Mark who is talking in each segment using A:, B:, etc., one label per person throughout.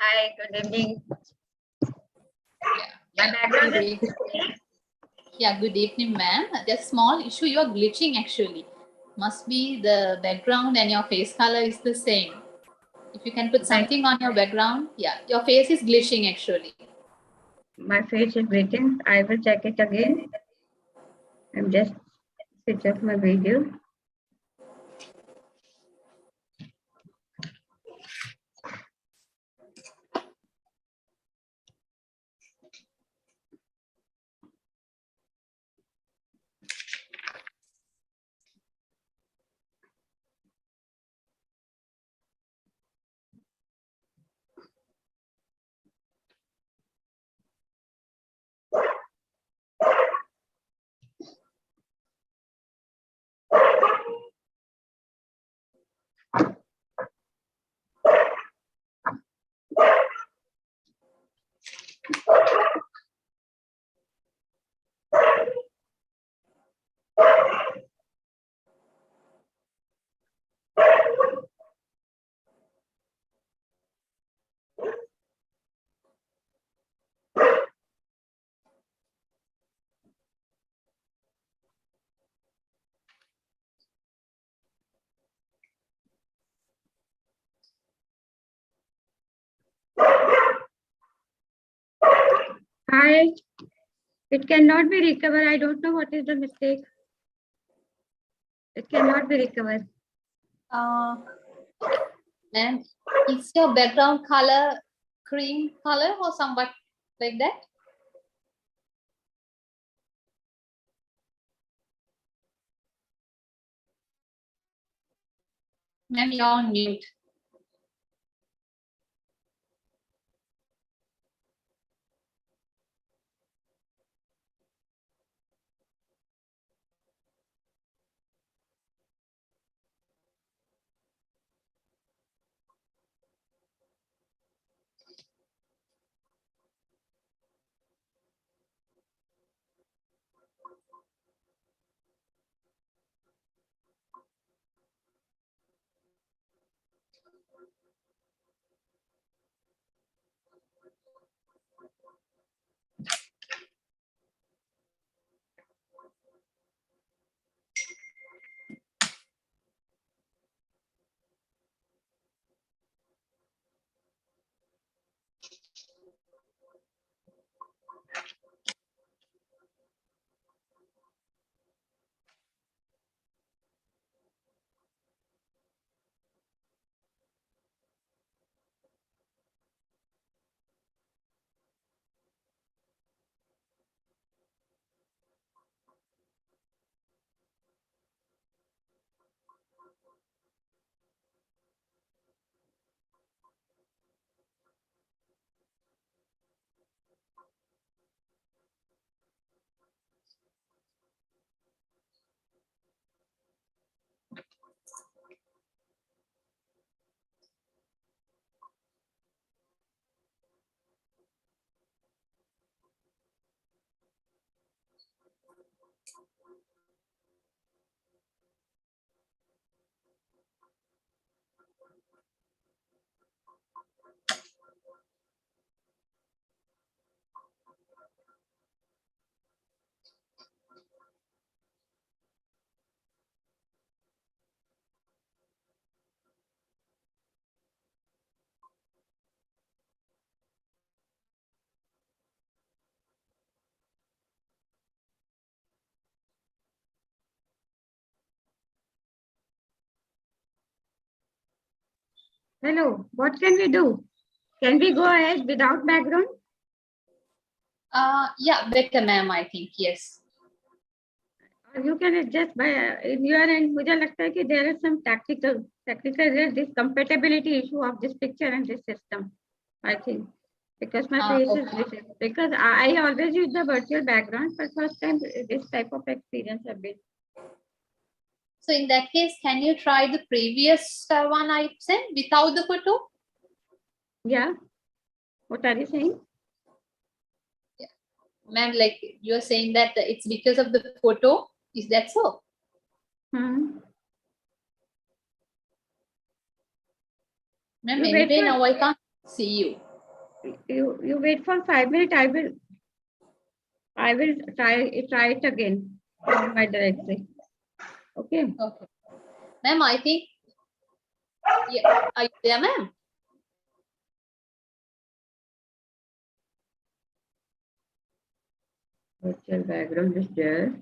A: Hi, good evening.
B: Yeah,
A: My background
B: good
A: is
B: evening. Yeah, good evening, ma'am. There's small issue. You are glitching actually. Must be the background and your face color is the same. If you can put something on your background, yeah, your face is glitching actually.
A: my face is waiting. I will check it again. I'm just switch off my video. Hi, it cannot be recovered. I don't know what is the mistake. It cannot be recovered.
B: And is your background color cream color or somewhat like that? Ma'am, you're on mute.
A: Hello, what can we do? Can we go ahead without background?
B: Yeah, better, ma'am, I think, yes.
A: Or you can adjust by in your end. मुझे लगता है कि there is some technical this compatibility issue of this picture and this system. I think because my face is glitching. Because I always use the virtual background, but first time this type of experience have been.
B: So in that case, can you try the previous one I sent without the photo?
A: Yeah. What are you saying?
B: Ma'am, like you're saying that it's because of the photo. Is that so? Ma'am, anyway, now I can't see you.
A: You wait for 5 minutes. I will try it again from my directory. Okay.
B: Okay. Ma'am, I think, yeah, are you there, ma'am?
A: Virtual background is there.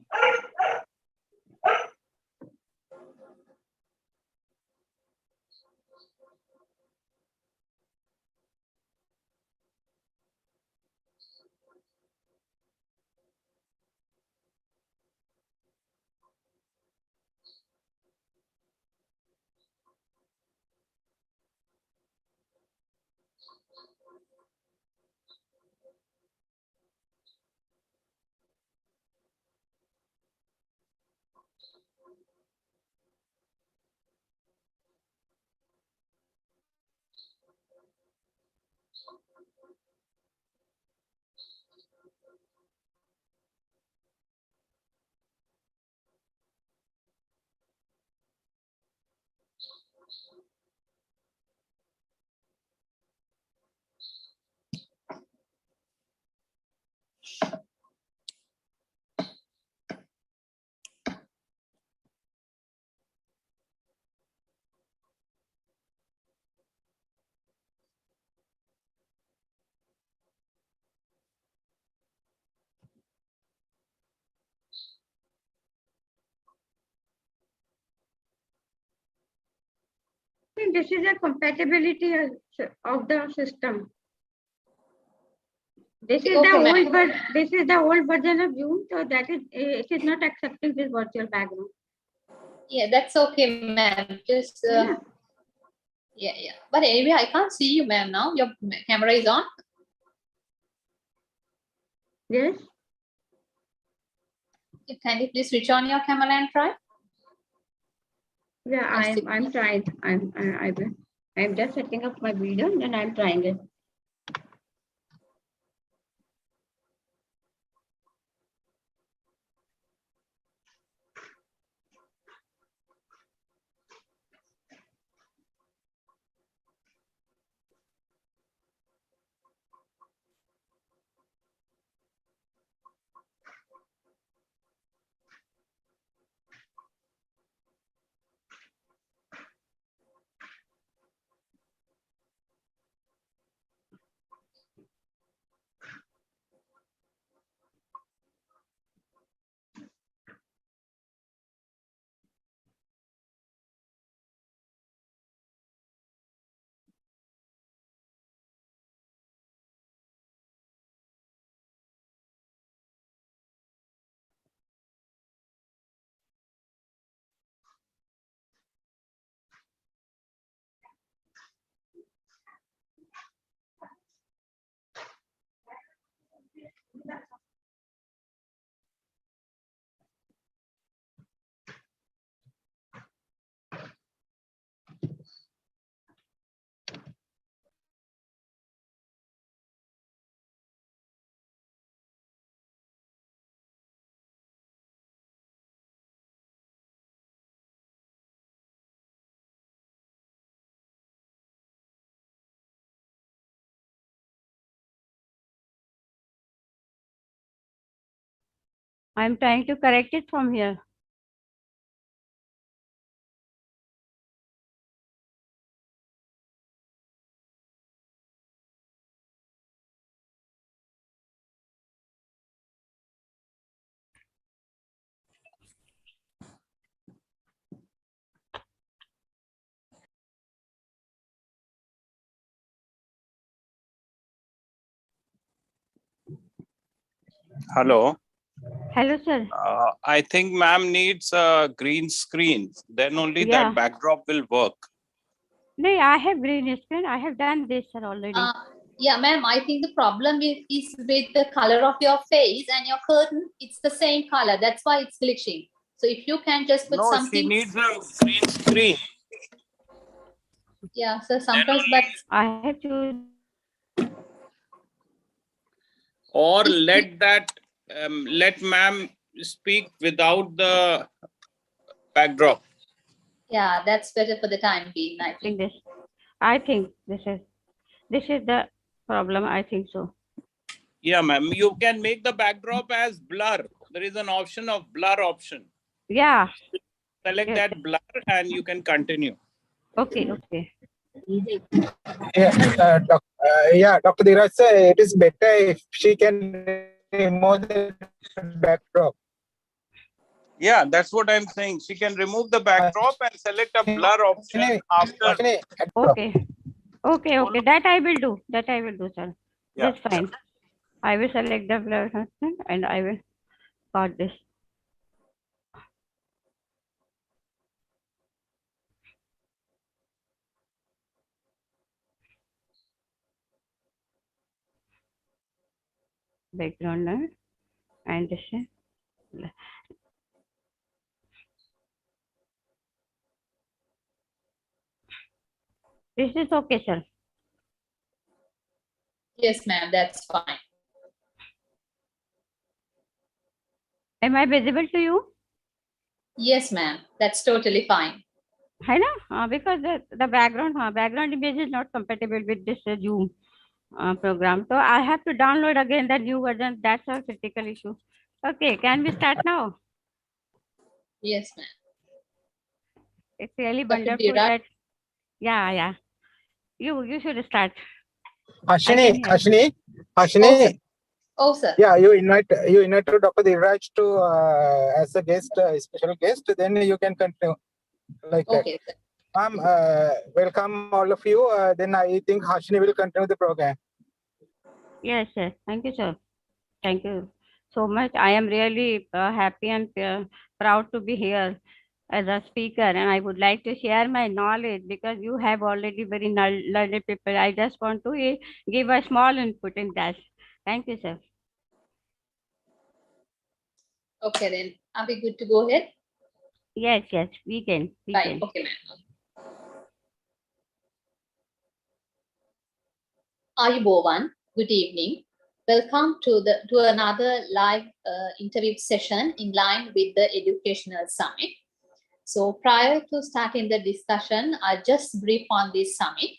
A: This is a compatibility of the system. This is
B: Okay,
A: the
B: ma'am.
A: old version. This is the old version of Zoom, so that is it is not accepting this virtual background.
B: Yeah, that's okay, ma'am. Just
A: Yeah.
B: yeah. But anyway, I can't see you, ma'am. Now your camera is on.
A: Yes.
B: Can you please switch on your camera and try?
A: Yeah, I'm trying. I'm just setting up my video and I'm trying it. I'm trying to correct it from here.
C: Hello.
A: Hello, sir.
C: I think ma'am needs a green screen. Then only that backdrop will work.
A: No, I have green screen. I have done this, sir, already.
B: Yeah, ma'am. I think the problem is with the color of your face and your curtain. It's the same color. That's why it's glitching. So if you can just put something.
C: She needs a green screen.
B: Yeah, so sometimes, but
A: I have to.
C: Or let ma'am speak without the backdrop.
B: Yeah, that's better for the time being. I think
A: I think this is the problem, I think so.
C: Yeah, ma'am. You can make the backdrop as blur. There is an option of blur option.
A: Yeah.
C: Select
A: Yes.
C: that blur and you can continue.
A: Okay. Okay.
D: Yeah, Dr. Dheeraj sir, it is better if she can remove the backdrop.
C: Yeah, that's what I'm saying. She can remove the backdrop and select a blur option after.
A: Okay. Okay. Okay. That I will do. That I will do, sir.
C: Yeah.
A: That's fine. I will select the blur option and I will got this. Background and this is. This is okay, sir.
B: Yes, ma'am, that's fine.
A: Am I visible to you?
B: Yes, ma'am, that's totally fine.
A: I know, because the background image is not compatible with this Zoom program. So I have to download again the new version. That's a critical issue. Okay, can we start now?
B: Yes, ma'am.
A: It's really
B: Dr.
A: wonderful
B: Dheeraj?
A: that, yeah. You should start.
D: Ashini,
A: I can hear.
D: Ashini.
B: Oh, sir.
D: Yeah, you invite Dr. Dheeraj to as a guest, special guest. Then you can continue like that.
B: Okay, sir.
D: Ma'am, welcome all of you. Then I think Ashini will continue the program.
A: Yes, sir. Thank you, sir. Thank you so much. I am really happy and proud to be here as a speaker, and I would like to share my knowledge because you have already very learned people. I just want to give a small input in that. Thank you, sir.
B: Okay, then are we good to go ahead?
A: Yes, we can.
B: Right. Okay, ma'am. Ayubowan, good evening. Welcome to another live interview session in line with the Educational Summit. So prior to starting the discussion, I'll just brief on this summit.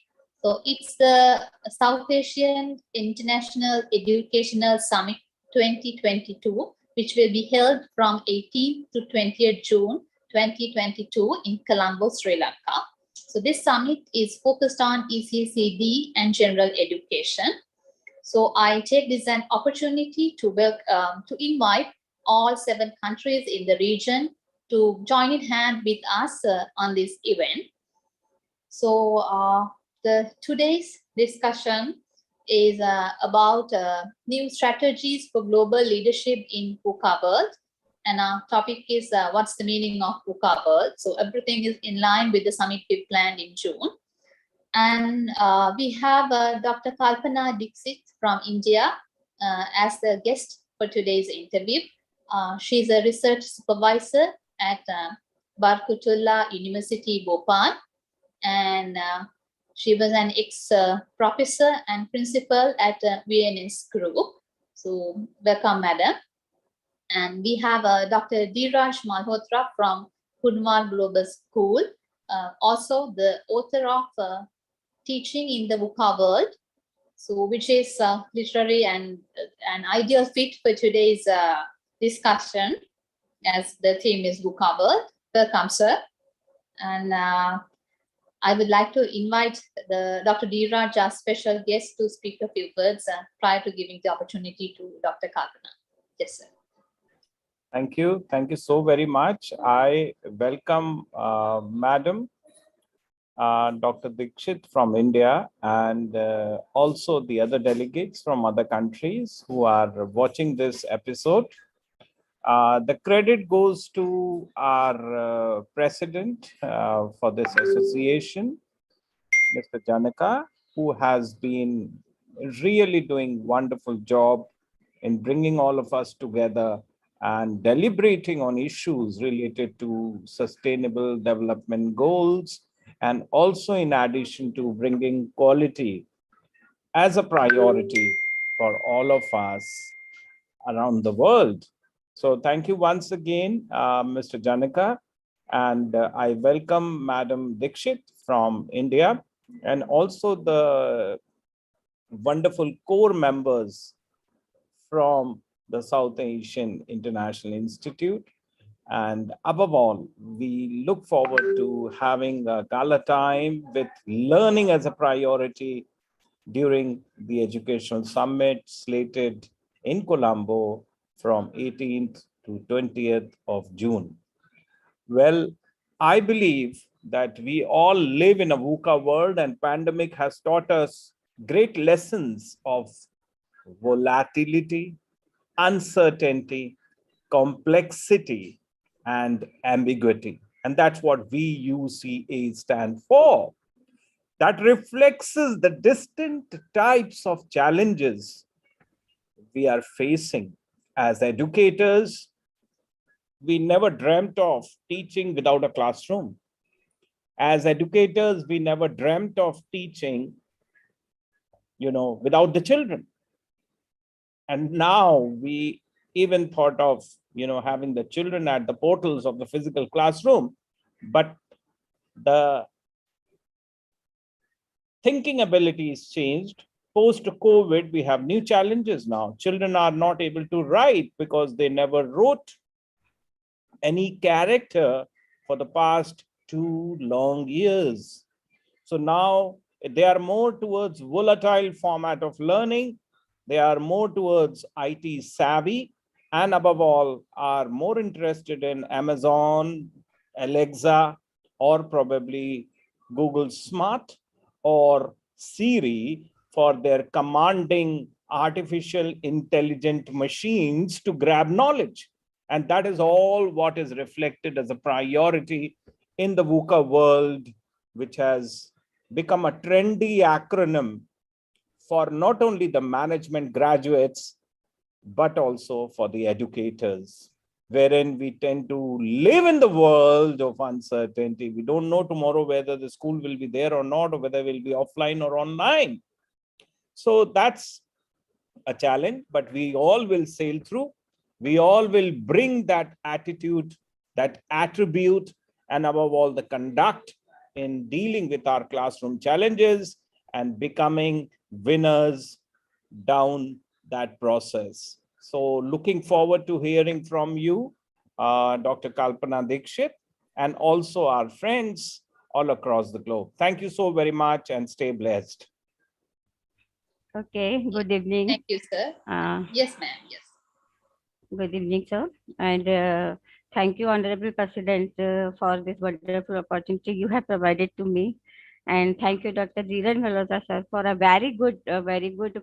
B: So it's the South Asian International Educational Summit 2022, which will be held from 18th to 20th June 2022 in Colombo, Sri Lanka. So this summit is focused on ECCD and general education. So I take this an opportunity to invite all 7 countries in the region to join in hand with us on this event. So today's discussion is about new strategies for global leadership in VUCA world. And our topic is what's the meaning of VUCA world? So everything is in line with the summit we planned in June. And we have Dr. Kalpana Dixit from India as the guest for today's interview. She's a research supervisor at Barkutullah University, Bhopal, and she was an ex-professor and principal at VNS Group. So welcome, madam. And we have Dr. Dheeraj Malhotra from Kunwar Global School, also the author of Teaching in the VUCA World, so which is literally an ideal fit for today's discussion, as the theme is VUCA World. Welcome, sir. And I would like to invite Dr. Dheeraj, our special guest, to speak a few words prior to giving the opportunity to Dr. Kalpana. Yes, sir.
C: Thank you. Thank you so very much. I welcome Madam Dr. Dixit from India and also the other delegates from other countries who are watching this episode. The credit goes to our president for this association, Mr. Janaka, who has been really doing wonderful job in bringing all of us together and deliberating on issues related to sustainable development goals, and also in addition to bringing quality as a priority for all of us around the world. So thank you once again, Mr. Janaka, and I welcome Madam Dixit from India, and also the wonderful core members from the South Asian International Institute. And above all, we look forward to having a gala time with learning as a priority during the educational summit slated in Colombo from 18th to 20th of June. Well, I believe that we all live in a VUCA world, and pandemic has taught us great lessons of volatility, uncertainty, complexity, and ambiguity. And that's what VUCA stand for. That reflects the distinct types of challenges we are facing as educators. We never dreamt of teaching without a classroom. As educators, we never dreamt of teaching, without the children. And now we even thought of, having the children at the portals of the physical classroom. But the thinking ability is changed. Post-COVID, we have new challenges now. Children are not able to write because they never wrote any character for the past 2 long years. So now they are more towards volatile format of learning. They are more towards IT savvy, and above all, are more interested in Amazon, Alexa, or probably Google Smart or Siri for their commanding artificial intelligent machines to grab knowledge. And that is all what is reflected as a priority in the VUCA world, which has become a trendy acronym for not only the management graduates, but also for the educators, wherein we tend to live in the world of uncertainty. We don't know tomorrow whether the school will be there or not, or whether we'll be offline or online. So that's a challenge, but we all will sail through. We all will bring that attitude, that attribute, and above all, the conduct in dealing with our classroom challenges and becoming winners down that process. So looking forward to hearing from you, Dr. Kalpana Dikshit, and also our friends all across the globe. Thank you so very much and stay blessed.
E: Okay, good evening.
B: Thank you, sir. Yes, ma'am. Yes.
E: Good evening, sir. And thank you, Honorable President, for this wonderful opportunity you have provided to me. And thank you, Dr. Dheeraj Malhotra, sir, for a very good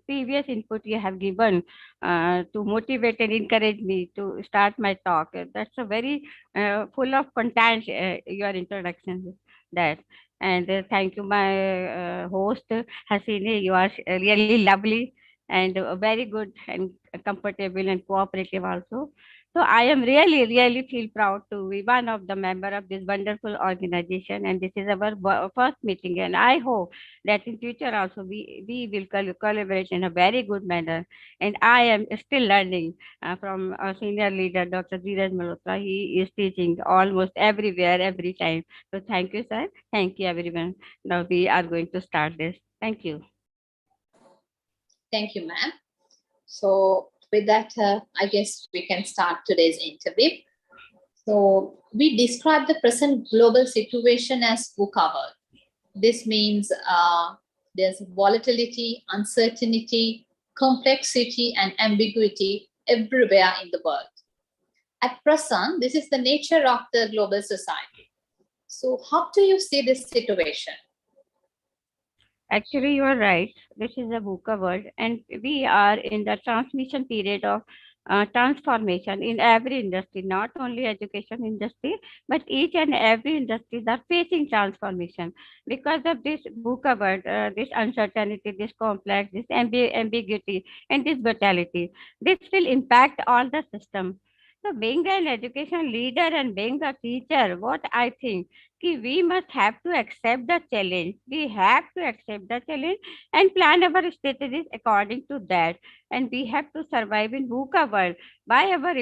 E: previous input you have given to motivate and encourage me to start my talk. That's a very full of content, your introduction, that. And thank you, my host, Hasini. You are really lovely and very good and comfortable and cooperative also. So I am really feel proud to be one of the member of this wonderful organization, and this is our first meeting, and I hope that in future also we will collaborate in a very good manner. And I am still learning from our senior leader, Dr. Dheeraj Malhotra. He is teaching almost everywhere, every time. So thank you, sir. Thank you, everyone. Now we are going to start this. Thank you.
B: Thank you, ma'am. So with that, I guess we can start today's interview. So we describe the present global situation as VUCA world. This means there's volatility, uncertainty, complexity, and ambiguity everywhere in the world. At present, this is the nature of the global society. So how do you see this situation?
E: Actually, you are right. This is a VUCA world, and we are in the transmission period of transformation in every industry, not only education industry, but each and every industries are facing transformation because of this VUCA world, this uncertainty, this complex, this ambiguity, and this brutality. This will impact all the system. So, being an education leader and being a teacher, what I think we must have to accept the challenge. We have to accept the challenge and plan our strategies according to that. and we have to survive in VUCA world. By our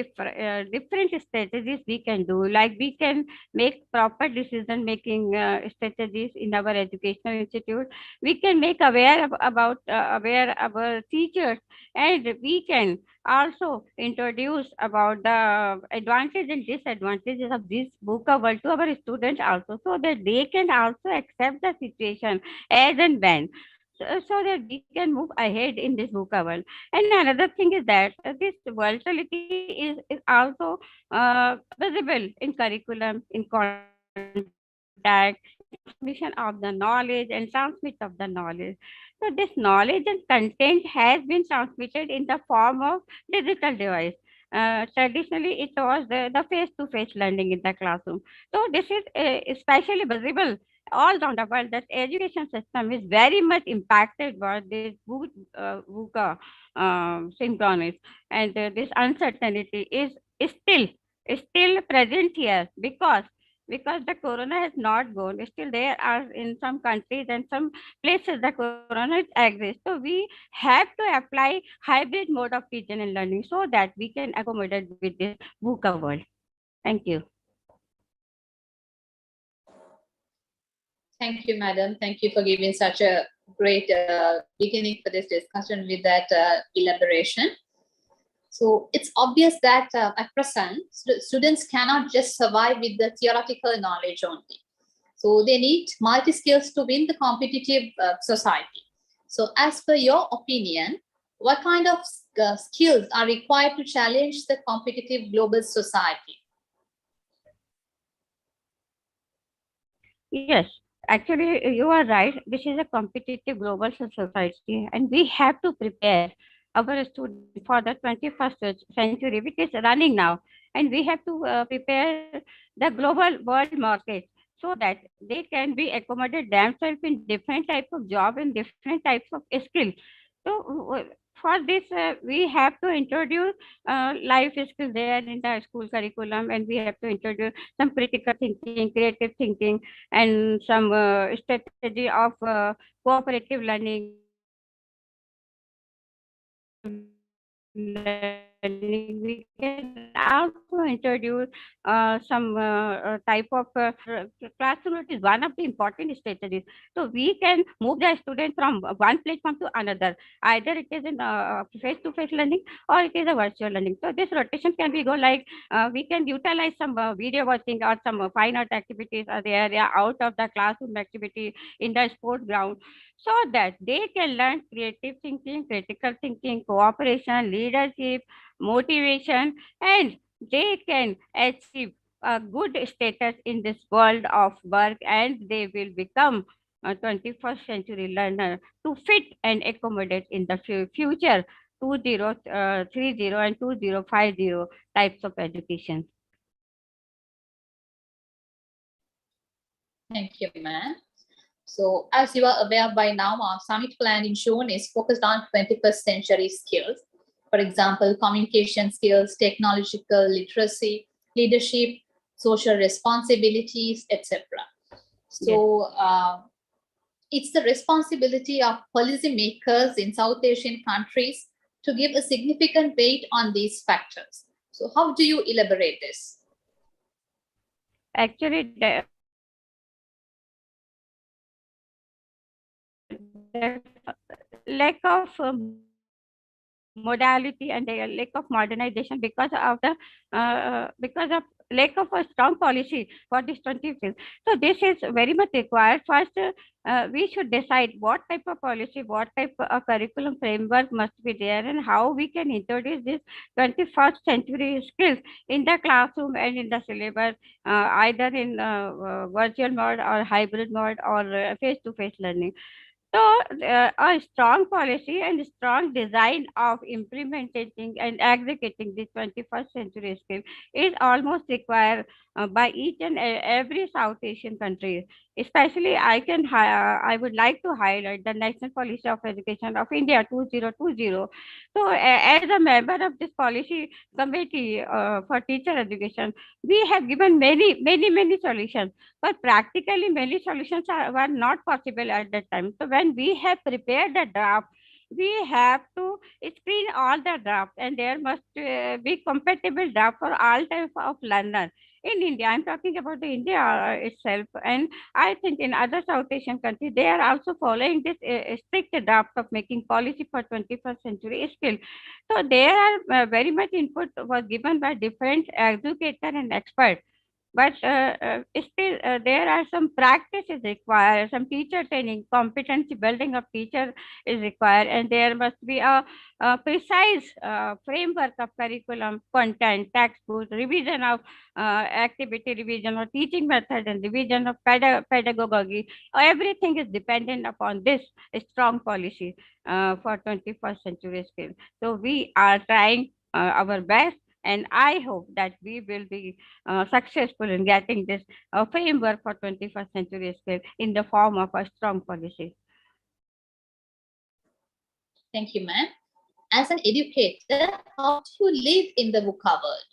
E: different strategies we can do, like we can make proper decision making strategies in our educational institute. We can make aware our teachers, and we can also introduce about the advantage and disadvantages of this VUCA world to our students also, so that they can also accept the situation as and when, so that we can move ahead in this VUCA world. And another thing is that this volatility is also visible in curriculum, in contact, transmission of the knowledge and transmit of the knowledge. So this knowledge and content has been transmitted in the form of digital device. Traditionally, it was the face-to-face learning in the classroom. So this is especially visible all around the world, that education system is very much impacted by this VUCA synchronous, and this uncertainty is still present here, because the corona has not gone. Still, there are in some countries and some places the corona exists. So we have to apply hybrid mode of teaching and learning so that we can accommodate with this VUCA world. Thank you.
B: Thank you, madam. Thank you for giving such a great beginning for this discussion with that elaboration. So it's obvious that at present, students cannot just survive with the theoretical knowledge only. So they need multi-skills to win the competitive society. So as per your opinion, what kind of skills are required to challenge the competitive global society?
E: Yes, actually, you are right. This is a competitive global society, and we have to prepare our students for the 21st century, which is running now. And we have to prepare the global world market so that they can be accommodate themselves in different types of job and different types of skills. So for this, we have to introduce life skills there in the school curriculum, and we have to introduce some critical thinking, creative thinking, and some strategy of cooperative learning. We can also introduce some type of classroom is one of the important strategies. So we can move the student from one platform to another. Either it is in face-to-face learning or it is a virtual learning. So this rotation can be go like we can utilize some video watching or some fine art activities or the area out of the classroom activity in the sport ground, so that they can learn creative thinking, critical thinking, cooperation, leadership, motivation, and they can achieve a good status in this world of work, and they will become a 21st century learner to fit and accommodate in the future 2030 and 2050 types of education.
B: Thank you, ma'am. So as you are aware by now, our summit plan in June is focused on 21st century skills. For example, communication skills, technological literacy, leadership, social responsibilities, etc. So it's the responsibility of policymakers in South Asian countries to give a significant weight on these factors. So how do you elaborate this?
E: Actually, the lack of modality and the lack of modernization because of lack of a strong policy for this 20 field. So this is very much required. First, we should decide what type of policy, what type of curriculum framework must be there, and how we can introduce this 21st century skills in the classroom and in the syllabus, either in virtual mode or hybrid mode or face-to-face learning. So, a strong policy and strong design of implementing and executing the 21st century skill is almost required by each and every South Asian country. Especially, I would like to highlight the National Policy of Education of India 2020. So, as a member of this policy committee for teacher education, we have given many solutions, but practically many solutions were not possible at that time. So when we have prepared the draft, we have to screen all the drafts, and there must be compatible draft for all types of learner. In India, I'm talking about the India itself, and I think in other South Asian countries, they are also following this strict draft of making policy for 21st century skill. So there are very much input was given by different educator and experts, but still there are some practices required, some teacher training, competency building of teacher is required, and there must be a precise framework of curriculum, content, textbook, revision of activity, revision of teaching method, and revision of pedagogy. Everything is dependent upon this strong policy for 21st century skills. So we are trying our best, and I hope that we will be successful in getting this framework for 21st century skill in the form of a strong policy.
B: Thank you, ma'am. As an educator, how do you live in the VUCA world?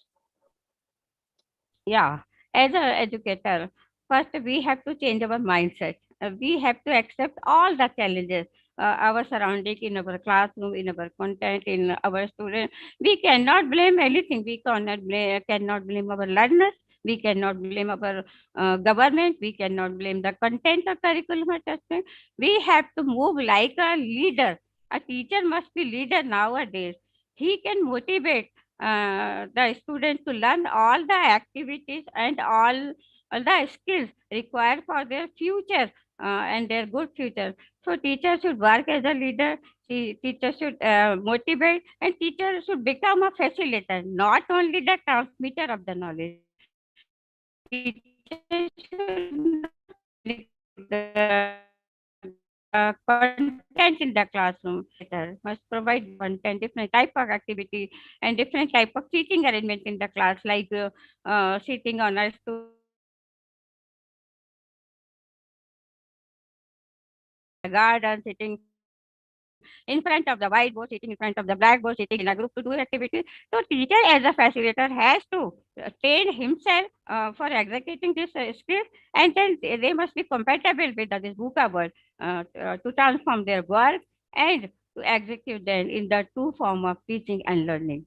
E: Yeah, as an educator, first we have to change our mindset. We have to accept all the challenges, our surrounding, in our classroom, in our content, in our students. We cannot blame anything. We cannot blame our learners. We cannot blame our government. We cannot blame the content of curriculum assessment. We have to move like a leader. A teacher must be leader nowadays. He can motivate the students to learn all the activities and all the skills required for their future and their good future. So teachers should work as a leader. Teachers should motivate, and teachers should become a facilitator, not only the transmitter of the knowledge. Teachers should not the content in the classroom. Must provide content, different type of activity, and different type of teaching arrangement in the class, like sitting on a stool, sitting in the garden, sitting in front of the whiteboard, sitting in front of the blackboard, sitting in a group to do activities. So teacher as a facilitator has to train himself for executing this skill, and then they must be compatible with this VUCA world to transform their work and to execute them in the true form of teaching and learning.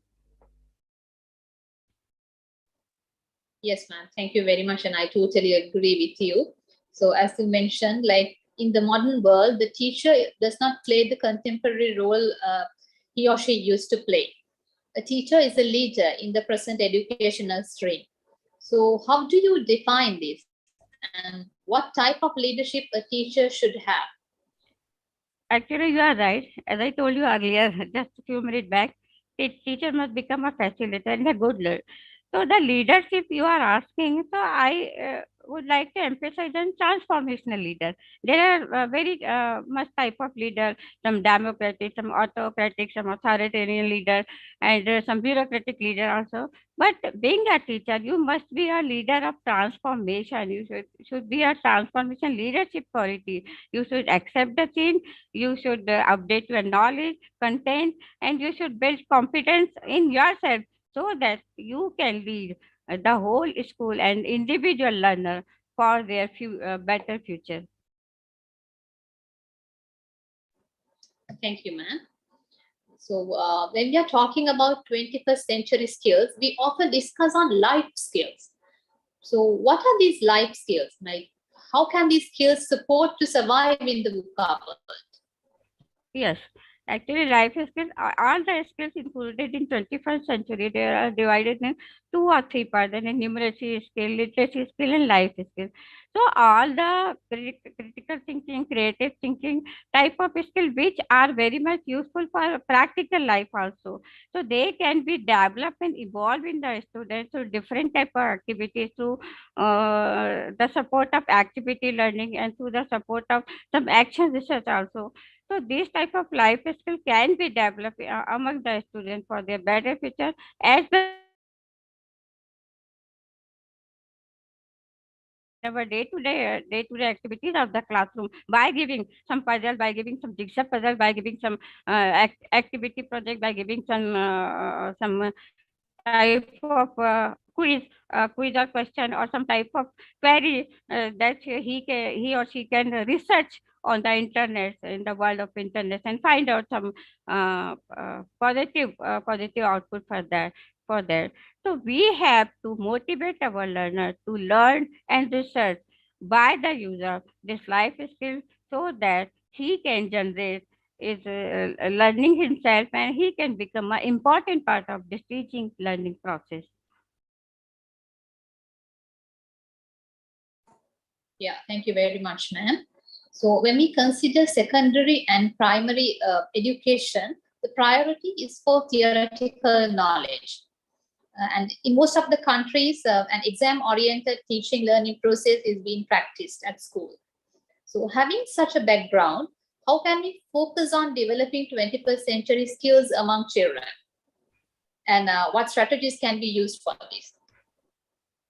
B: Yes, ma'am. Thank you very much. And I totally agree with you. So as you mentioned, like in the modern world, the teacher does not play the contemporary role he or she used to play. A teacher is a leader in the present educational stream. So how do you define this? And what type of leadership a teacher should have?
E: Actually, you are right. As I told you earlier, just a few minutes back, teacher must become a facilitator and a good leader. So the leadership you are asking, so I would like to emphasize on transformational leader. There are very much type of leader, some democratic, some autocratic, some authoritarian leader, and some bureaucratic leader also. But being a teacher, you must be a leader of transformation. You should be a transformation leadership quality. You should accept the change, you should update your knowledge, content, and you should build competence in yourself so that you can lead the whole school and individual learner for their better future.
B: Thank you, ma'am. So when we are talking about 21st century skills, we often discuss on life skills. So what are these life skills? Like, how can these skills support to survive in the VUCA world?
E: Yes, actually, life skills, all the skills included in 21st century, they are divided in two or three parts, and in numeracy skill, literacy skill, and life skill. So all the critical thinking, creative thinking type of skill, which are very much useful for practical life also. So they can be developed and evolved in the students through different type of activities, through the support of activity learning, and through the support of some action research also. So this type of life skill can be developed among the students for their better future, as well as they can be in our day-to-day activities of the classroom, by giving some puzzle, by giving some jigsaw puzzle, by giving some activity project, by giving some type of quiz or question or some type of query that he or she can research on the internet, in the world of internet, and find out some positive output for that. So we have to motivate our learner to learn and research by the use of this life skill, so that he can generate is learning himself, and he can become an important part of this teaching learning process.
B: Yeah, thank you very much, ma'am. So when we consider secondary and primary education, the priority is for theoretical knowledge. And in most of the countries, an exam-oriented teaching learning process is being practiced at school. So having such a background, how can we focus on developing 21st century skills among children? And what strategies can be used for this?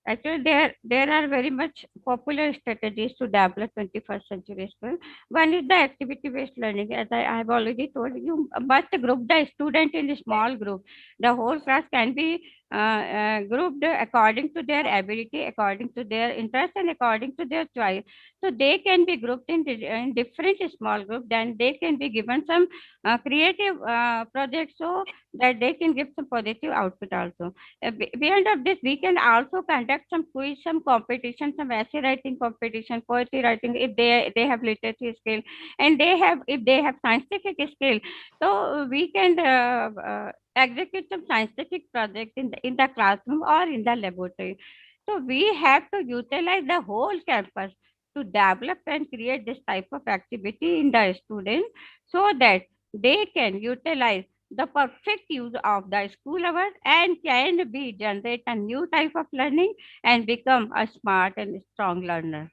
E: Actually, there are very much popular strategies to develop 21st century skills. One is the activity-based learning. As I have already told you, must group the student in a small group. The whole class can be grouped according to their ability, according to their interest, and according to their choice. So they can be grouped in different small groups. Then they can be given some creative projects, so that they can give some positive output also. Beyond of this, we can also conduct some quiz, some competition, some essay writing competition, poetry writing, if they have literacy skill, and if they have scientific skill. So we can execute some scientific project in the classroom or in the laboratory. So we have to utilize the whole campus to develop and create this type of activity in the students, so that they can utilize the perfect use of the school hours and can be generate a new type of learning and become a smart and strong learner.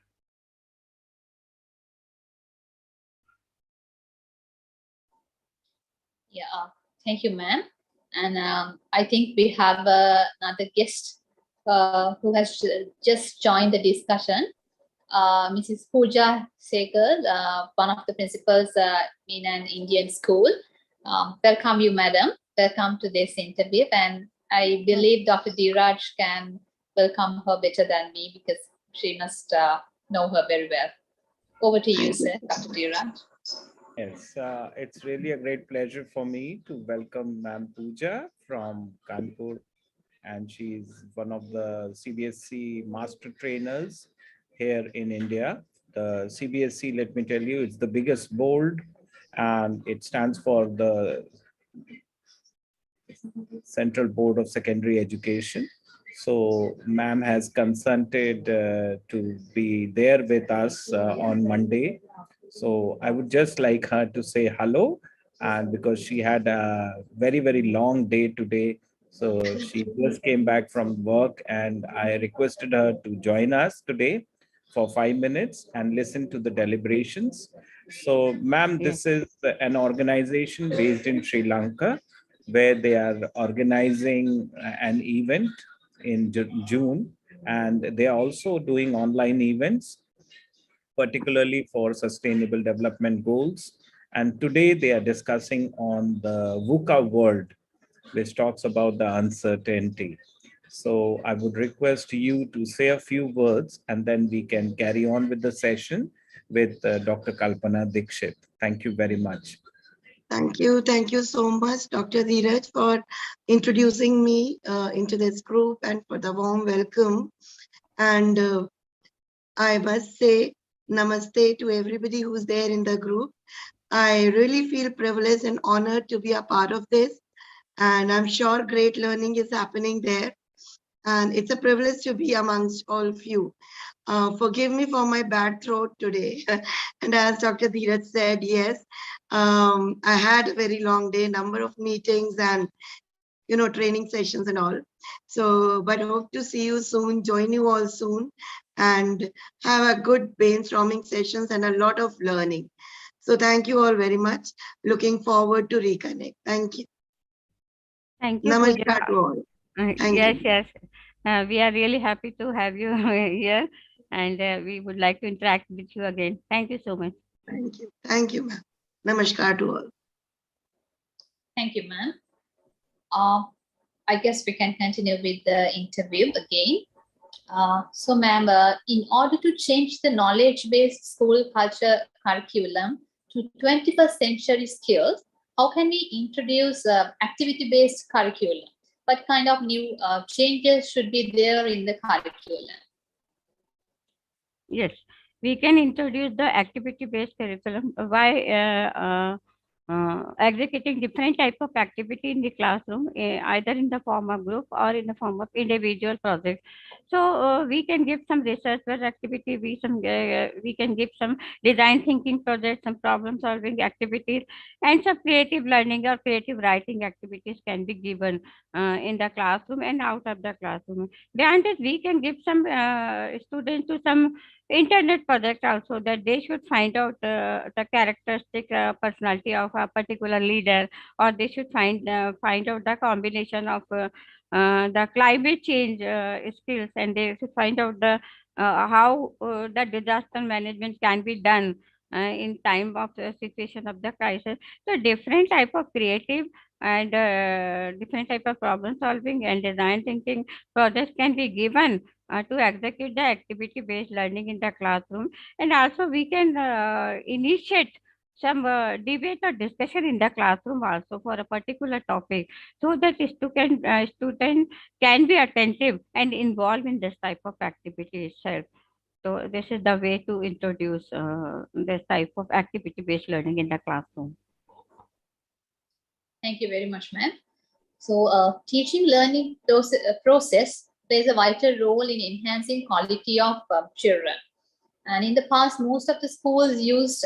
B: Yeah, thank you, ma'am. And I think we have another guest who has just joined the discussion. Mrs. Pooja Segal, one of the principals in an Indian school. Welcome you, madam. Welcome to this interview. And I believe Dr. Dheeraj can welcome her better than me, because she must know her very well. Over to you, sir, Dr. Dheeraj.
C: Yes, it's really a great pleasure for me to welcome Ma'am Pooja from Kanpur, and she's one of the CBSE master trainers here in India. The CBSE, let me tell you, it's the biggest board, and it stands for the Central Board of Secondary Education. So ma'am has consented to be there with us on Monday. So I would just like her to say hello, and because she had a very, very long day today, so she just came back from work, and I requested her to join us today for 5 minutes and listen to the deliberations. So ma'am, this is an organization based in Sri Lanka, where they are organizing an event in June, and they are also doing online events, particularly for sustainable development goals. And today they are discussing on the VUCA world, which talks about the uncertainty. So I would request you to say a few words, and then we can carry on with the session with Dr. Kalpana Dikshit. Thank you very much.
F: Thank you. Thank you so much, Dr. Dheeraj, for introducing me into this group and for the warm welcome. And I must say namaste to everybody who's there in the group. I really feel privileged and honored to be a part of this. And I'm sure great learning is happening there. And it's a privilege to be amongst all of you. Forgive me for my bad throat today. And as Dr. Dheeraj said, yes, I had a very long day, number of meetings and, training sessions and all. So, but hope to see you soon, join you all soon, and have a good brainstorming sessions and a lot of learning. So thank you all very much. Looking forward to reconnect. Thank you.
E: Thank you,
F: Namaskar
E: Pooja.
F: to all. Thank
E: Yes,
F: you.
E: yes. We are really happy to have you here, and we would like to interact with you again. Thank you so much.
F: Thank you. Thank you, ma'am. Namaskar to all.
B: Thank you, ma'am. I guess we can continue with the interview again. So, ma'am, in order to change the knowledge-based school culture curriculum to 21st century skills, how can we introduce activity-based curriculum? What kind of new changes should be there in the curriculum?
E: Yes, we can introduce the activity-based curriculum by executing different type of activity in the classroom, either in the form of group or in the form of individual projects. So we can give some research-based activity, we can give some design thinking projects, some problem-solving activities, and some creative learning or creative writing activities can be given in the classroom and out of the classroom. Beyond this, we can give some students to some internet project also, that they should find out the characteristic personality of a particular leader, or they should find out the combination of the climate change skills, and they should find out the how the disaster management can be done in time of the situation of the crisis. So different type of creative and different type of problem solving and design thinking projects can be given to execute the activity based learning in the classroom. And also we can initiate some debate or discussion in the classroom also for a particular topic, so that student can be attentive and involved in this type of activity itself. So this is the way to introduce this type of activity based learning in the classroom.
B: Thank you very much, ma'am. So, teaching learning process plays a vital role in enhancing quality of children. And in the past, most of the schools used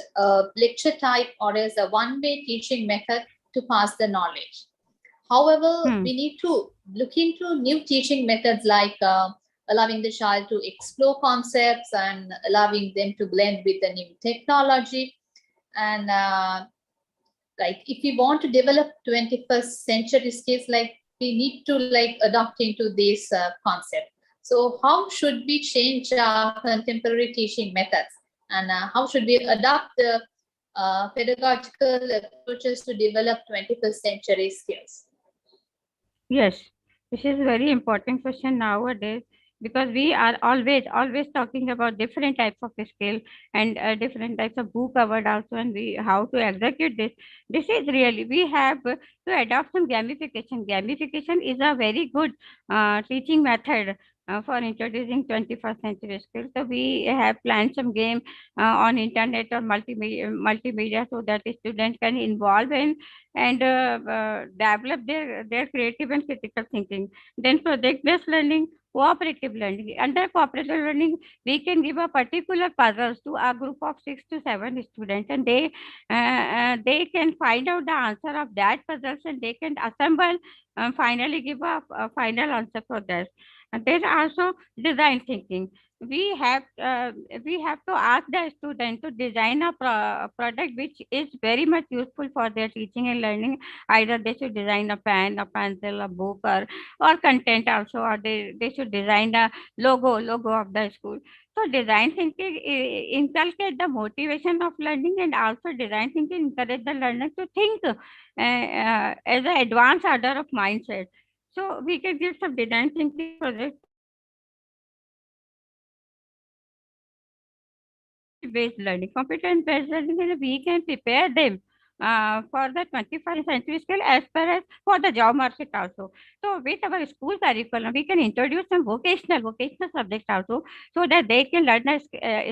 B: lecture type or as a one-way teaching method to pass the knowledge. However, we need to look into new teaching methods like allowing the child to explore concepts and allowing them to blend with the new technology. And like if we want to develop 21st century skills, like we need to like adopt into this concept. So how should we change our contemporary teaching methods, and how should we adopt the pedagogical approaches to develop 21st century skills?
E: Yes, this is a very important question nowadays, because we are always talking about different types of skill and different types of book covered also, and we how to execute this. This is really, we have to adopt some gamification. Gamification is a very good teaching method for introducing 21st century skills. So we have planned some game on internet or multimedia, so that the students can involve in and develop their creative and critical thinking. Then project-based learning, cooperative learning. Under cooperative learning, we can give a particular puzzles to a group of 6 to 7 students, and they can find out the answer of that puzzles, and they can assemble and finally give a final answer for this. And then also design thinking. We have to ask the student to design a product which is very much useful for their teaching and learning. Either they should design a pen, a pencil, a book, or content also, or they should design a logo of the school. So design thinking inculcate the motivation of learning, and also design thinking encourage the learner to think as an advanced order of mindset. So we can give some design thinking project based learning, competent based learning, and we can prepare them for the 21st century skill as well as for the job market also. So with our school curriculum, we can introduce some vocational subjects also, so that they can learn a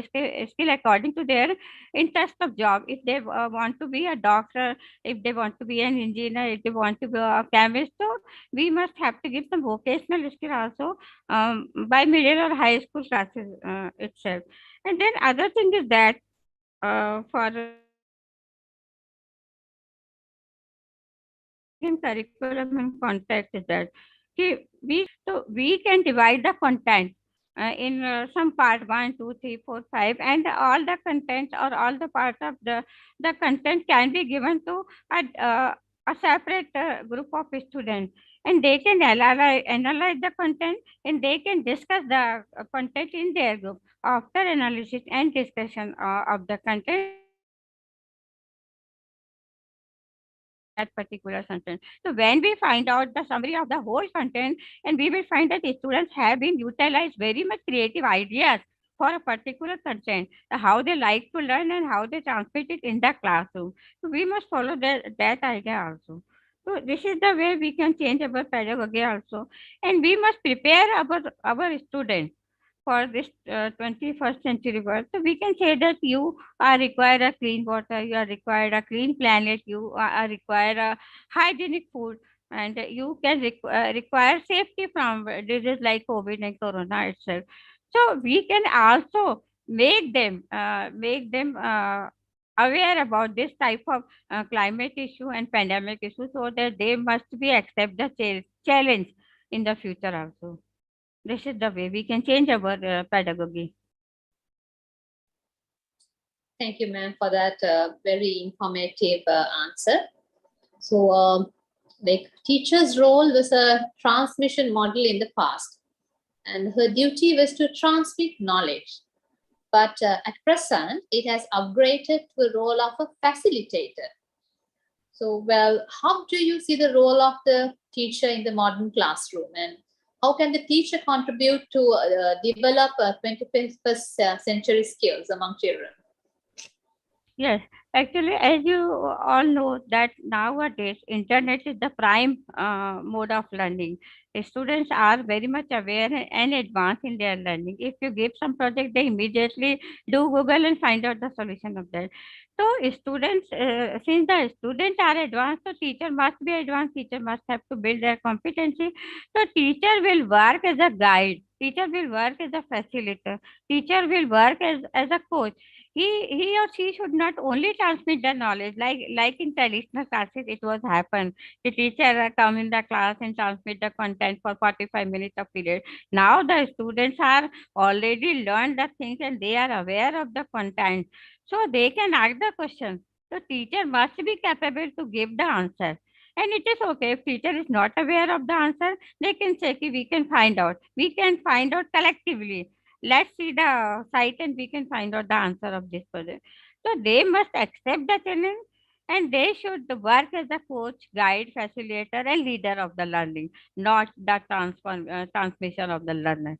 E: skill according to their interest of job. If they want to be a doctor, if they want to be an engineer, if they want to be a chemist, so we must have to give some vocational skill also by middle or high school classes itself. And then other thing is that for in curriculum and context is that we can divide the content in some part 1, 2, 3, 4, 5, and all the contents or all the parts of the content can be given to a separate group of students, and they can analyze the content, and they can discuss the content in their group. After analysis and discussion of the content, that particular content. So when we find out the summary of the whole content, and we will find that the students have been utilized very much creative ideas for a particular content, how they like to learn and how they transmit it in the classroom. So we must follow that idea also. So this is the way we can change our pedagogy also, and we must prepare our students for this 21st century world. So we can say that you are required a clean water, you are required a clean planet, you are required a hygienic food, and you can require safety from diseases like COVID and Corona itself. So we can also make them aware about this type of climate issue and pandemic issue, so that they must be accept the challenge in the future also. This is the way we can change our pedagogy.
B: Thank you, ma'am, for that very informative answer. So, like teacher's role was a transmission model in the past, and her duty was to transmit knowledge. But at present, it has upgraded to a role of a facilitator. So, well, how do you see the role of the teacher in the modern classroom, and how can the teacher contribute to develop 21st century skills among children?
E: Yes, actually, as you all know that nowadays internet is the prime mode of learning. Students are very much aware and advanced in their learning. If you give some project, they immediately do Google and find out the solution of that. So students, since the students are advanced, so teacher must be advanced. Teacher must have to build their competency. So teacher will work as a guide. Teacher will work as a facilitator. Teacher will work as a coach. He or she should not only transmit the knowledge like in traditional classes it was happen. The teacher come in the class and transmit the content for 45 minutes of period. Now the students are already learned the things and they are aware of the content, so they can ask the question. So teacher must be capable to give the answer, and it is okay if teacher is not aware of the answer. They can say "Ki we can find out collectively. Let's see the site and we can find out the answer of this project." So they must accept the challenge, and they should work as a coach, guide, facilitator, and leader of the learning, not the transmission of the learner.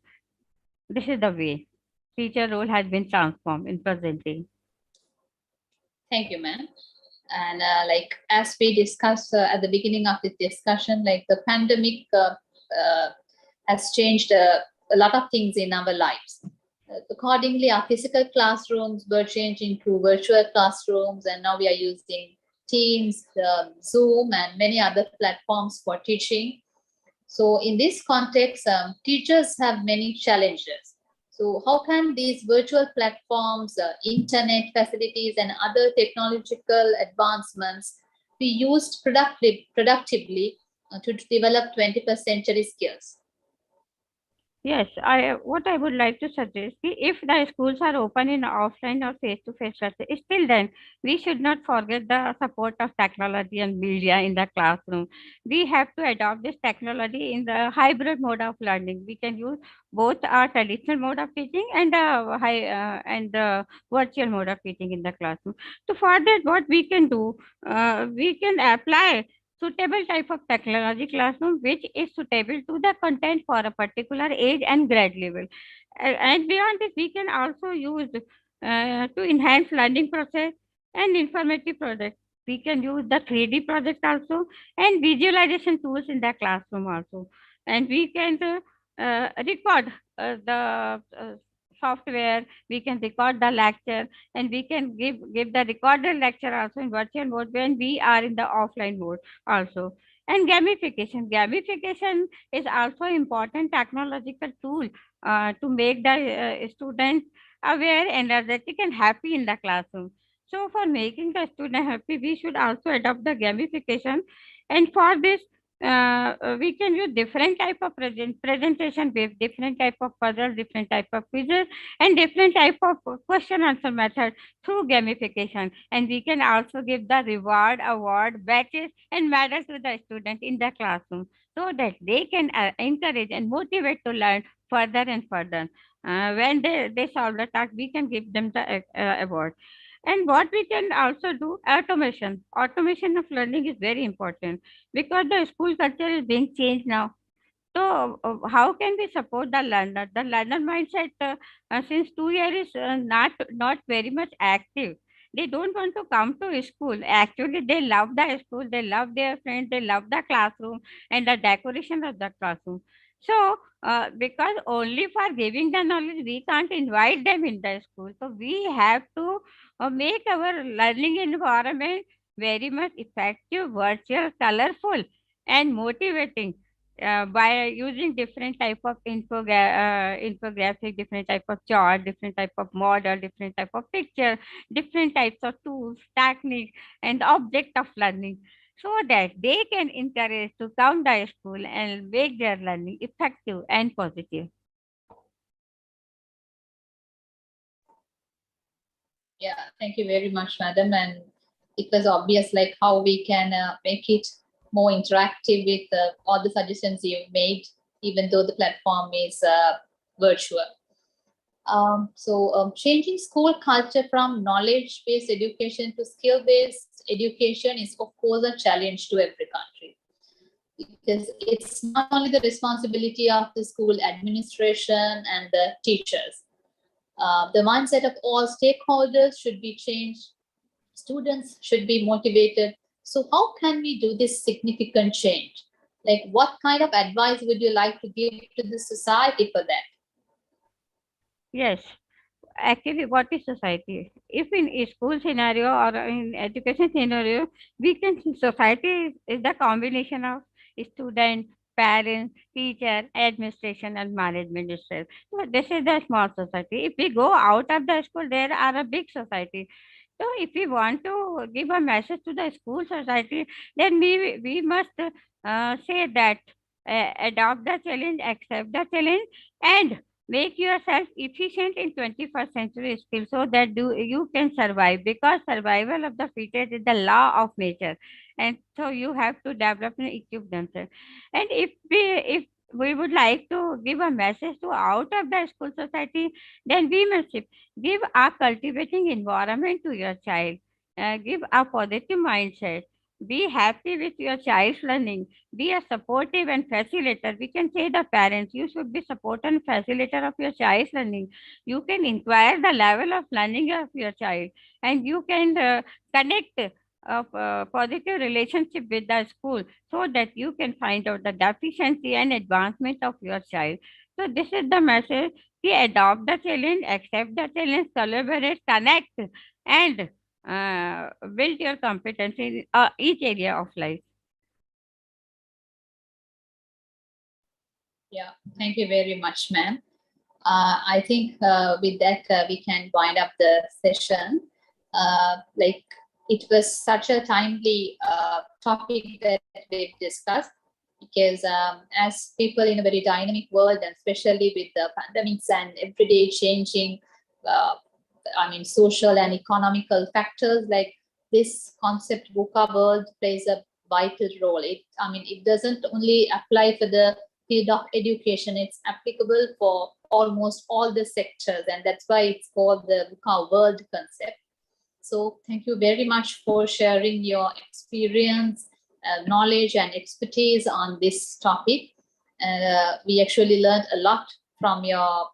E: This is the way teacher role has been transformed in present day.
B: Thank you, ma'am. And like as we discussed at the beginning of this discussion, like the pandemic has changed a lot of things in our lives. Accordingly, our physical classrooms were changed into virtual classrooms, and now we are using Teams, Zoom, and many other platforms for teaching. So in this context, teachers have many challenges. So how can these virtual platforms, internet facilities, and other technological advancements be used productively to develop 21st century skills?
E: Yes, what I would like to suggest if the schools are open in offline or face-to-face classes, still then we should not forget the support of technology and media in the classroom. We have to adopt this technology in the hybrid mode of learning. We can use both our traditional mode of teaching and the virtual mode of teaching in the classroom. So for that, what we can do, we can apply suitable type of technology classroom which is suitable to the content for a particular age and grade level. And beyond this, we can also use to enhance learning process and informative projects. We can use the 3D project also and visualization tools in the classroom also. And we can record the software, we can record the lecture, and we can give the recorded lecture also in virtual mode when we are in the offline mode also. And gamification is also important technological tool to make the students aware, energetic, and happy in the classroom. So for making the student happy, we should also adopt the gamification. And for this, we can use different type of presentation with different type of puzzles, different type of quizzes, and different type of question answer method through gamification. And we can also give the reward, award, badges, and medals to the student in the classroom, so that they can encourage and motivate to learn further and further. When they solve the task, we can give them the award. And what we can also do, automation. Automation of learning is very important because the school culture is being changed now. So, how can we support the learner? The learner mindset since 2 years is not very much active. They don't want to come to school. Actually, they love the school. They love their friends. They love the classroom and the decoration of the classroom. So, because only for giving the knowledge, we can't invite them in the school. So, we have to make our learning environment very much effective, virtual, colorful, and motivating by using different type of infographic, different type of chart, different type of model, different type of picture, different types of tools, technique, and object of learning, so that they can encourage to come to school and make their learning effective and positive.
B: Yeah, thank you very much, madam. And it was obvious like how we can make it more interactive with all the suggestions you've made, even though the platform is virtual. Changing school culture from knowledge-based education to skill-based education is, of course, a challenge to every country, because it's not only the responsibility of the school administration and the teachers. The mindset of all stakeholders should be changed. Students should be motivated. So how can we do this significant change? Like, what kind of advice would you like to give to the society for that?
E: Yes. Actually, what is society? If in a school scenario or in education scenario, we can see society is the combination of student, parents, teacher, administration, and management itself. So this is the small society. If we go out of the school, there are a big society. So if we want to give a message to the school society, then we must say that adopt the challenge, accept the challenge, and make yourself efficient in 21st century skills so that you can survive, because survival of the fittest is the law of nature, and so you have to develop and equip themselves. And if we would like to give a message to out of the school society, then we must give a cultivating environment to your child, give a positive mindset, be happy with your child's learning, be a supportive and facilitator. We can say the parents, you should be support and facilitator of your child's learning. You can inquire the level of learning of your child, and you can connect of positive relationship with the school so that you can find out the deficiency and advancement of your child. So this is the message. We adopt the challenge, accept the challenge, collaborate, connect, and build your competence in each area of life.
B: Yeah, thank you very much, ma'am. I think with that, we can wind up the session. Like, it was such a timely topic that we've discussed, because as people in a very dynamic world, and especially with the pandemics and everyday changing, social and economical factors, like this concept VUCA world plays a vital role. It doesn't only apply for the field of education, it's applicable for almost all the sectors, and that's why it's called the VUCA world concept. So thank you very much for sharing your experience, knowledge, and expertise on this topic. We actually learned a lot from your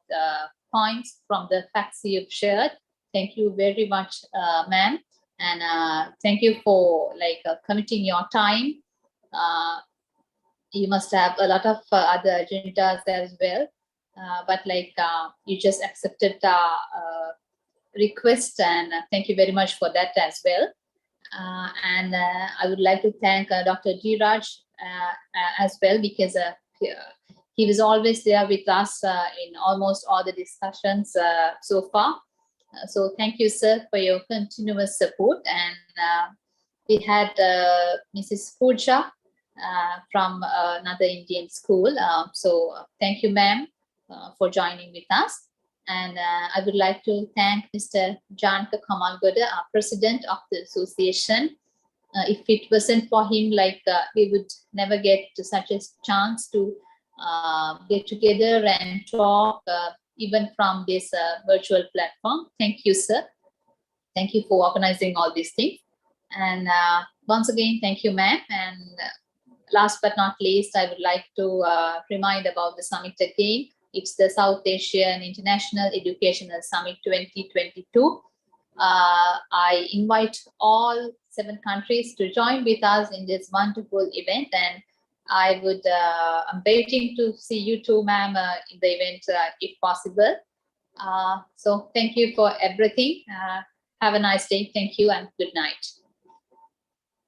B: points, from the facts you've shared. Thank you very much, ma'am. And thank you for committing your time. You must have a lot of other agendas as well, but you just accepted the request, and thank you very much for that as well. And I would like to thank Dr. Dhiraj as well, because he was always there with us in almost all the discussions so far. So thank you, sir, for your continuous support. And we had Mrs. Pooja from another Indian school. So thank you, ma'am, for joining with us. And I would like to thank Mr. Janka Kamalgoda, our president of the association. If it wasn't for him, we would never get to such a chance to get together and talk, even from this virtual platform. Thank you, sir. thank you for organizing all these things. And once again, thank you, ma'am. And last but not least, I would like to remind about the summit again. It's the South Asian International Educational Summit 2022. I invite all 7 countries to join with us in this wonderful event, and I'm waiting to see you too, ma'am, in the event if possible. So thank you for everything. Have a nice day. Thank you and good night.